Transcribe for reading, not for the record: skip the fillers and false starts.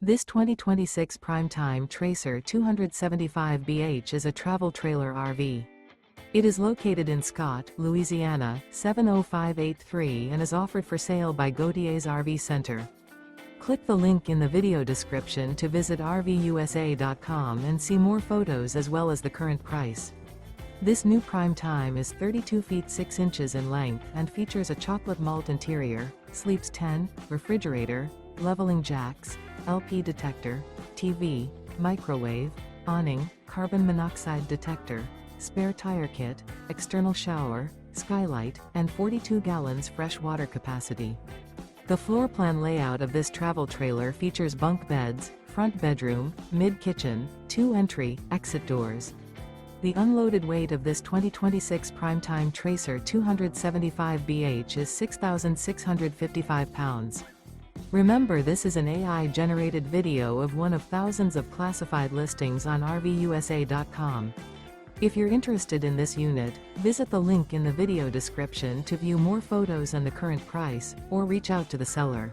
This 2026 Primetime Tracer 275BH is a travel trailer RV. It is located in Scott, Louisiana, 70583 and is offered for sale by Gauthiers RV Center. Click the link in the video description to visit RVUSA.com and see more photos as well as the current price. This new Primetime is 32 feet 6 inches in length and features a chocolate malt interior, sleeps 10, refrigerator, leveling jacks, LP detector, TV, microwave, awning, carbon monoxide detector, spare tire kit, external shower, skylight, and 42 gallons fresh water capacity. The floor plan layout of this travel trailer features bunk beds, front bedroom, mid-kitchen, 2 entry, exit doors. The unloaded weight of this 2026 Primetime Tracer 275BH is 6,655 pounds. Remember, this is an AI-generated video of one of thousands of classified listings on RVUSA.com. If you're interested in this unit, visit the link in the video description to view more photos and the current price, or reach out to the seller.